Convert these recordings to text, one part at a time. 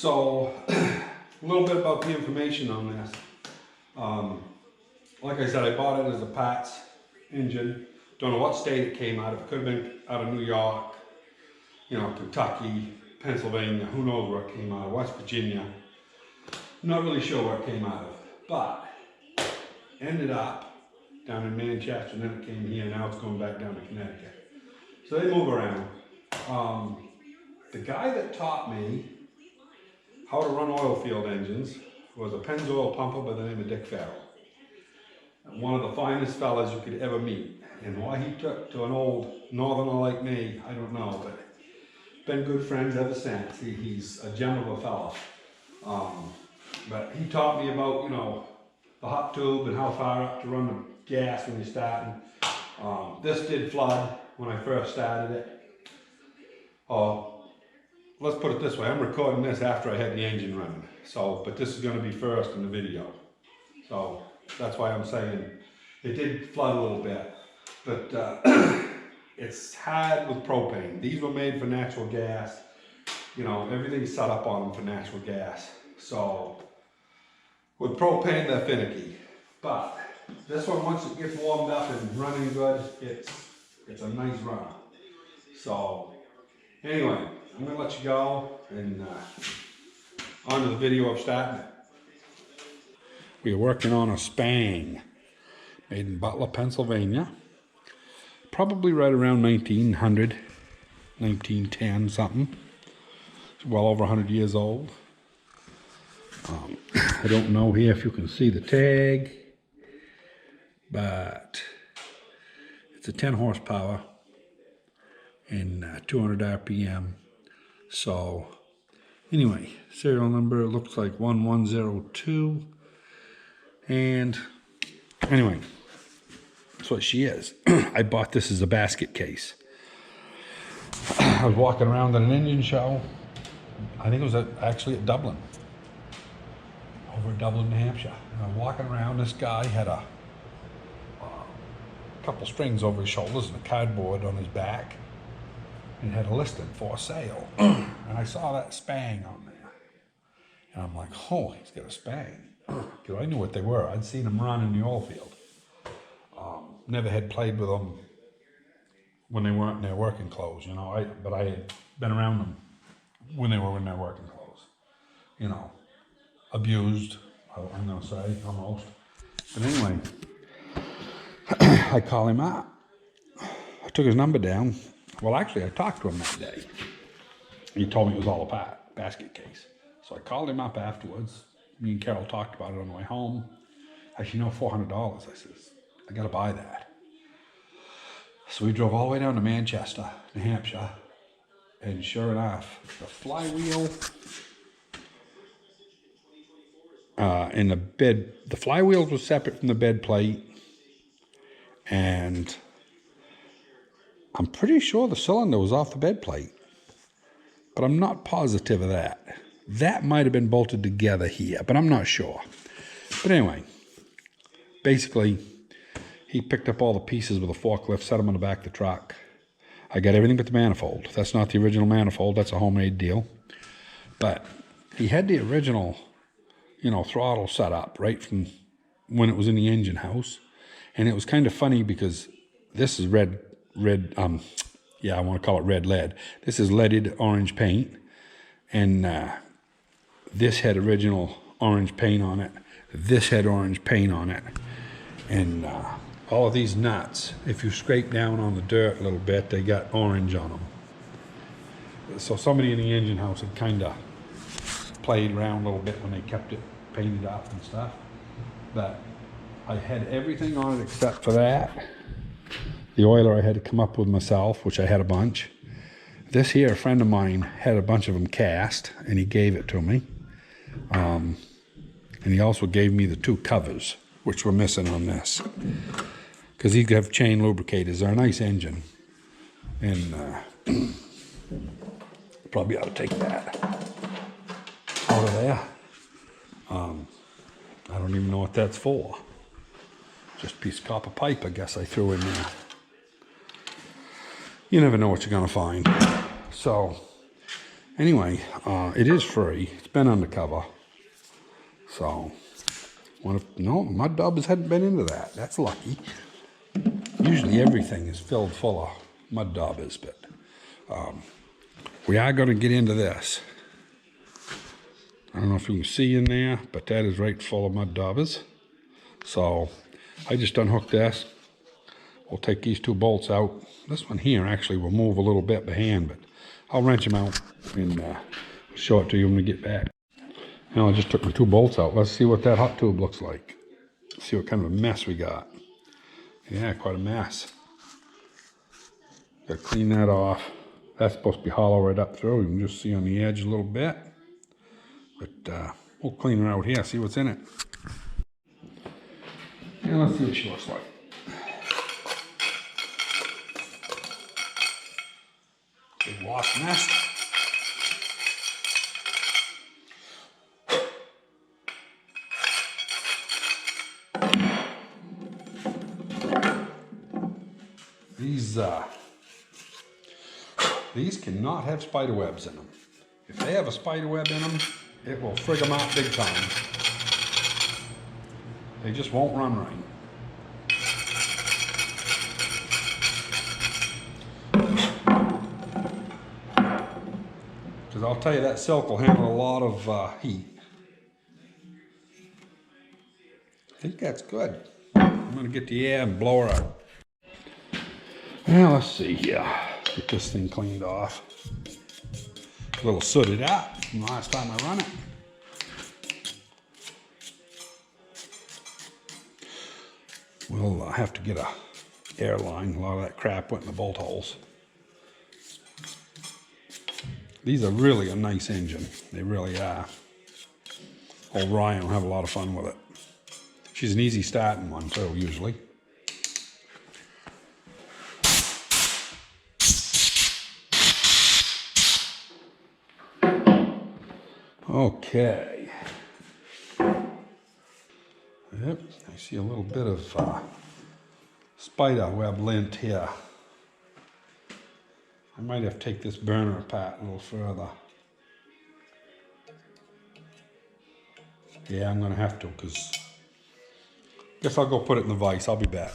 So, a little bit about the information on this. Like I said, I bought it as a Pat's engine. Don't know what state it came out of. It could have been out of New York, you know, Kentucky, Pennsylvania, who knows where it came out of, West Virginia. Not really sure where it came out of, but ended up down in Manchester, and then it came here, now it's going back down to Connecticut. So they move around. The guy that taught me how to run oil field engines was a Pennzoil pumper by the name of Dick Farrell. One of the finest fellas you could ever meet. And why he took to an old northerner like me, I don't know, but been good friends ever since. He's a gem of a fella. But he taught me about, you know, the hot tube and how far up to run the gas when you're starting. This did flood when I first started it. Let's put it this way, I'm recording this after I had the engine running. So, but this is going to be first in the video. So that's why I'm saying it did flood a little bit. But it's hard with propane. These were made for natural gas. You know, everything's set up on them for natural gas. So with propane, they're finicky. But this one, once it gets warmed up and running good, it's a nice run. So anyway, I'm going to let you go and on to the video of starting it. We are working on a Spang made in Butler, Pennsylvania. Probably right around 1900, 1910 something. It's well over 100 years old. I don't know here if you can see the tag, but it's a 10 horsepower and 200 RPM. So anyway, serial number looks like 1102. And anyway, that's what she is. I bought this as a basket case. I was walking around at an engine show. I think it was actually at Dublin. Over in Dublin, New Hampshire. And I was walking around, this guy had a couple strings over his shoulders and a cardboard on his back. And had a listing for sale. And I saw that Spang on there. And I'm like, oh, he's got a Spang. Because I knew what they were. I'd seen them run in the oil field. Never had played with them when they weren't in their working clothes, you know. But I had been around them when they were in their working clothes. You know, abused, I'm going to say, almost. But anyway, I call him up. I took his number down. Well, actually, I talked to him that day. He told me it was all a basket case. So I called him up afterwards. Me and Carol talked about it on the way home. Actually, no, $400. I says, I got to buy that. So we drove all the way down to Manchester, New Hampshire. And sure enough, the flywheel and the flywheels was separate from the bed plate. And I'm pretty sure the cylinder was off the bed plate, but I'm not positive of that. That might have been bolted together here, but I'm not sure. But anyway, basically, he picked up all the pieces with a forklift, set them on the back of the truck. I got everything but the manifold. That's not the original manifold. That's a homemade deal. But he had the original, you know, throttle set up right from when it was in the engine house. And it was kind of funny because this is red, yeah, I want to call it red lead. This is leaded orange paint, and this had original orange paint on it. This had orange paint on it, and all of these nuts, if you scrape down on the dirt a little bit, they got orange on them. So somebody in the engine house had kind of played around a little bit when they kept it painted up and stuff. But I had everything on it except for that. The oiler I had to come up with myself, which I had a bunch. This here, a friend of mine had a bunch of them cast, and he gave it to me. And he also gave me the 2 covers, which were missing on this. Because these have chain lubricators. They're a nice engine. And probably ought to take that out of there. I don't even know what that's for. Just a piece of copper pipe, I guess I threw in there. You never know what you're going to find. So Anyway, it is free. It's been undercover. So, no, my dubbers hadn't been into that. That's lucky. Usually everything is filled full of mud daubers, but we are going to get into this. I don't know if you can see in there, but that is right full of mud daubers. So I just unhooked this. We'll take these 2 bolts out. This one here actually will move a little bit by hand, but I'll wrench them out and show it to you when we get back. Now I just took my 2 bolts out. Let's see what that hot tube looks like. See what kind of a mess we got. Yeah, quite a mess. Gotta clean that off. That's supposed to be hollow right up through. You can just see on the edge a little bit. But we'll clean her out here, see what's in it. And let's see what she looks like. Big wasp nest. These cannot have spider webs in them. If they have a spider web in them, it will frig them out big time. They just won't run right. Because I'll tell you, that silk will handle a lot of heat. I think that's good. I'm going to get the air and blow her out. Now let's see here. Get this thing cleaned off. A little sooted out from the last time I run it. We'll have to get a air line. A lot of that crap went in the bolt holes. These are really a nice engine. They really are. Old Ryan will have a lot of fun with it. She's an easy starting one too, usually. Okay. Yep, I see a little bit of spider web lint here. I might have to take this burner apart a little further. Yeah, I'm going to have to, because I guess I'll go put it in the vise. I'll be back.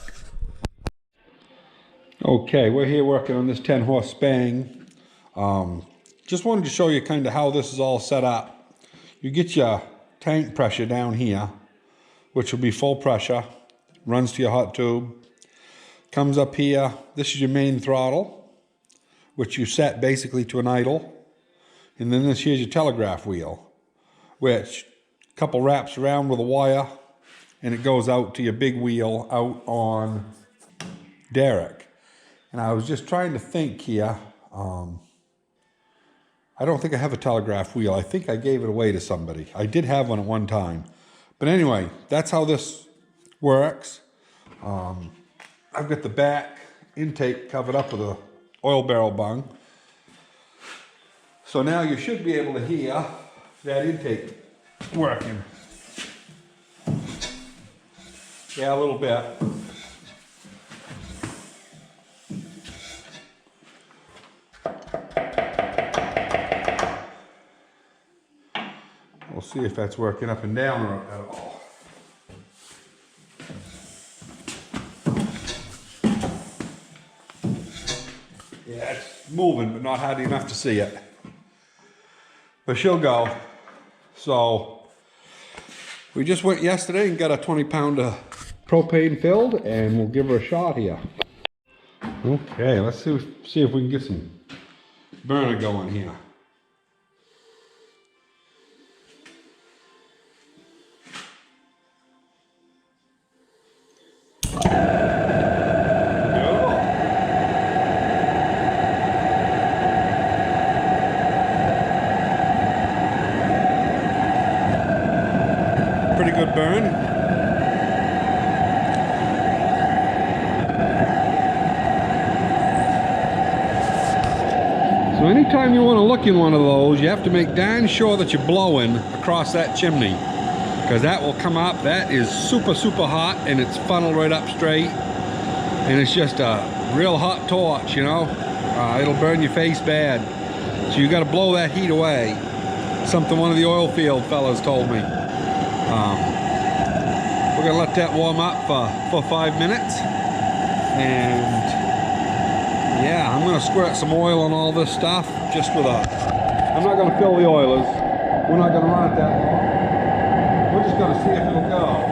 Okay, we're here working on this 10-horse Spang. Just wanted to show you kind of how this is all set up. You get your tank pressure down here, which will be full pressure, runs to your hot tube, comes up here. This is your main throttle, which you set basically to an idle. And then this here's your telegraph wheel, which a couple wraps around with a wire, and it goes out to your big wheel out on derrick. And I was just trying to think here. I don't think I have a telegraph wheel. I think I gave it away to somebody. I did have one at one time. But anyway, that's how this works. I've got the back intake covered up with a oil barrel bung. So now you should be able to hear that intake working. Yeah, a little bit. We'll see if that's working up and down or at all. Yeah, it's moving, but not hard enough to see it. But she'll go. So we just went yesterday and got a 20-pounder propane filled, and we'll give her a shot here. Okay, let's see if we can get some burner going here. Pretty good burn. So anytime you want to look in one of those, you have to make darn sure that you're blowing across that chimney, because that will come up. That is super hot, and it's funneled right up straight, and it's just a real hot torch, you know. It'll burn your face bad. So you got to blow that heat away. Something one of the oil field fellas told me. We're gonna let that warm up for 5 minutes, and yeah, I'm gonna squirt some oil on all this stuff just with I'm not gonna fill the oilers. We're not gonna run it that long. We're just gonna see if it'll go.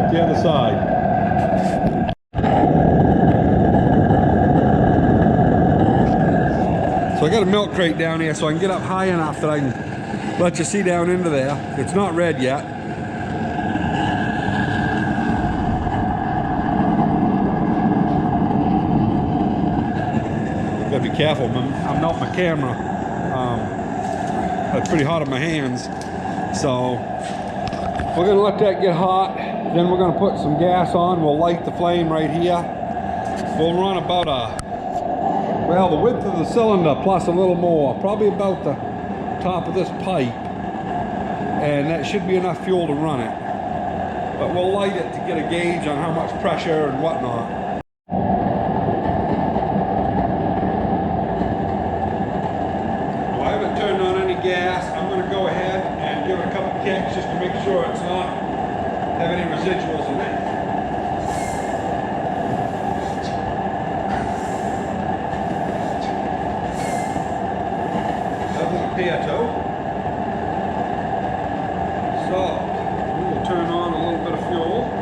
The other side. So I got a milk crate down here so I can get up high enough that I can let you see down into there. It's not red yet. Gotta be careful, I'm melting my camera. It's pretty hot on my hands. So we're gonna let that get hot. Then we're gonna put some gas on. We'll light the flame right here. We'll run about well, the width of the cylinder plus a little more, probably about the top of this pipe. And that should be enough fuel to run it. But we'll light it to get a gauge on how much pressure and whatnot. Well, I haven't turned on any gas. I'm gonna go ahead and give it a couple kicks just to make sure it's not have any residuals in it. Doesn't appear to. So we will turn on a little bit of fuel.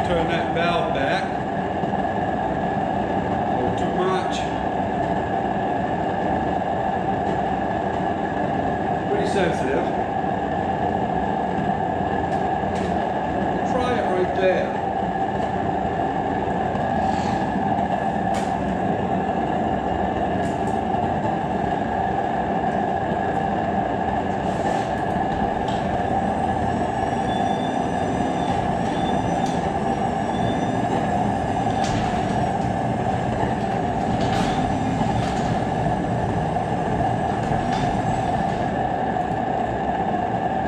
Turn that valve back. A little too much. Pretty sensitive. Try it right there.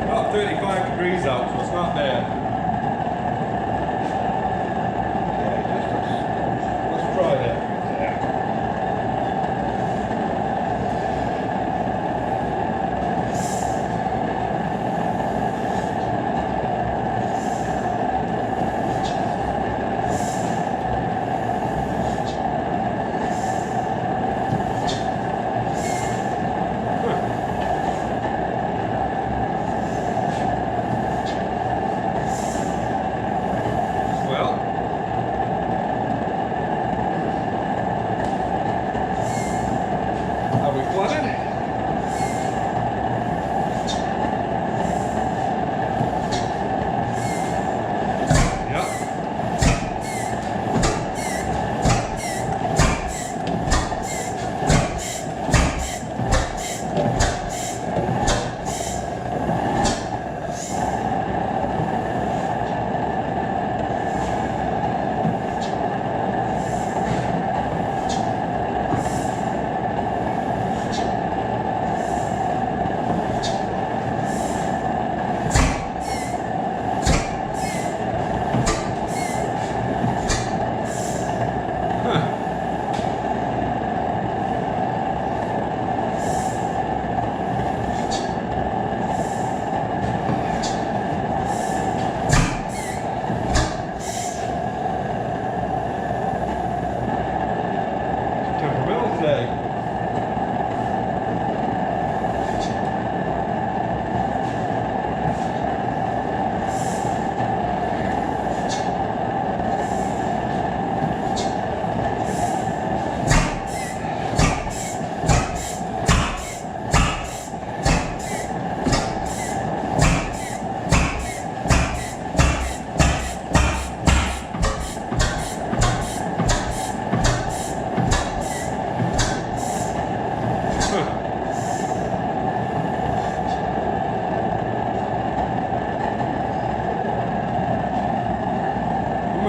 About 35 degrees out, so it's not bad. Okay, let's try that.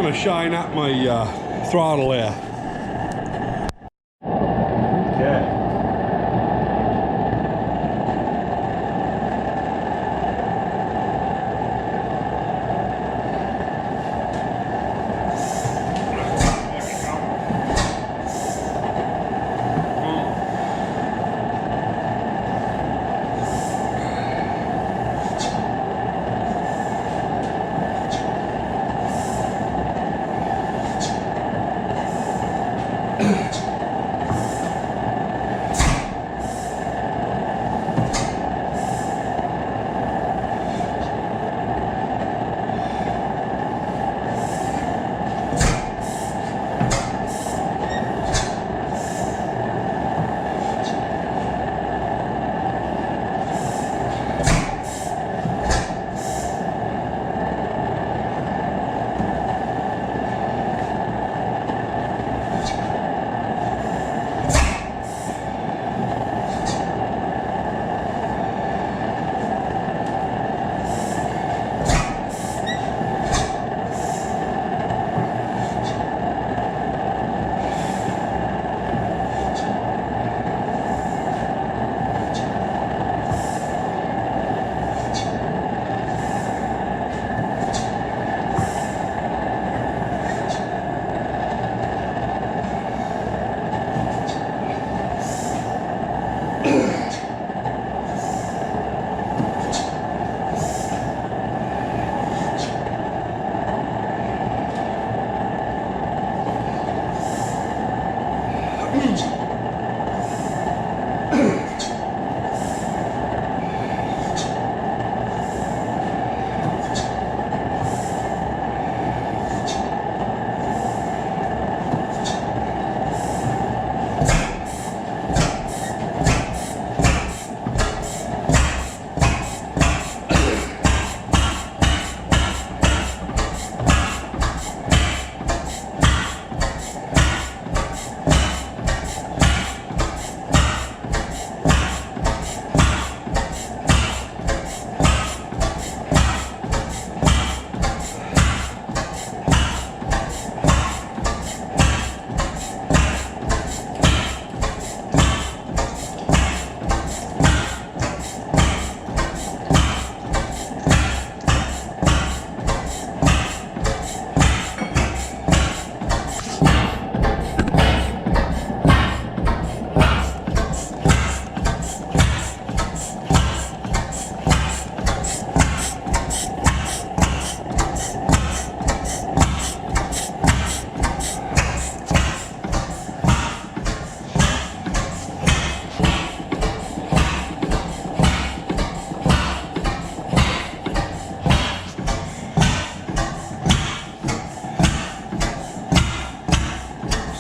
going to shine up my throttle there. Okay.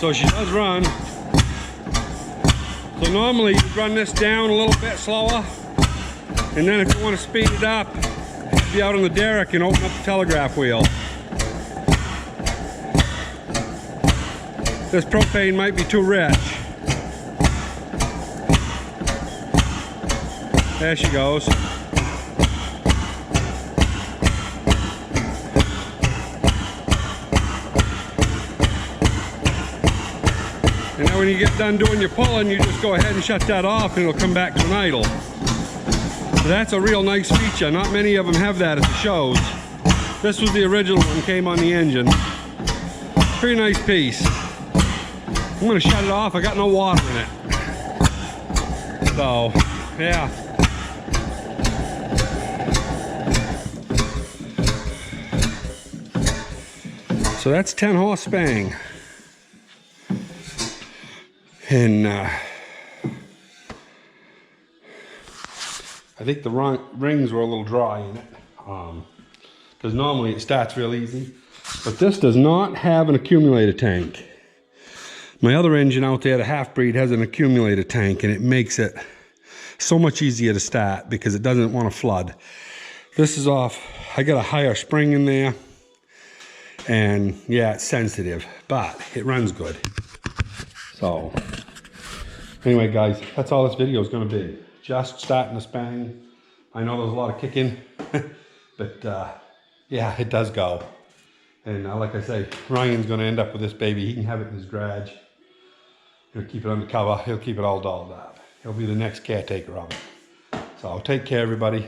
So she does run. So normally you run this down a little bit slower, and then if you want to speed it up, be out on the derrick and open up the telegraph wheel. This propane might be too rich. There she goes. And then when you get done doing your pulling, you just go ahead and shut that off and it'll come back to an idle. So that's a real nice feature. Not many of them have that at the shows. This was the original one, came on the engine. Pretty nice piece. I'm gonna shut it off, I got no water in it. So, yeah. So that's 10 horse Spang. And I think the rings were a little dry in it, because normally it starts real easy. But this does not have an accumulator tank. My other engine out there, the half-breed, has an accumulator tank, and it makes it so much easier to start because it doesn't want to flood. This is off. I got a higher spring in there, and yeah, it's sensitive, but it runs good. So anyway, guys, that's all this video is going to be. Just starting the Spang. I know there's a lot of kicking, but yeah, it does go. And like I say, Ryan's going to end up with this baby. He can have it in his garage. He'll keep it under cover. He'll keep it all dolled up. He'll be the next caretaker of it. So take care, everybody.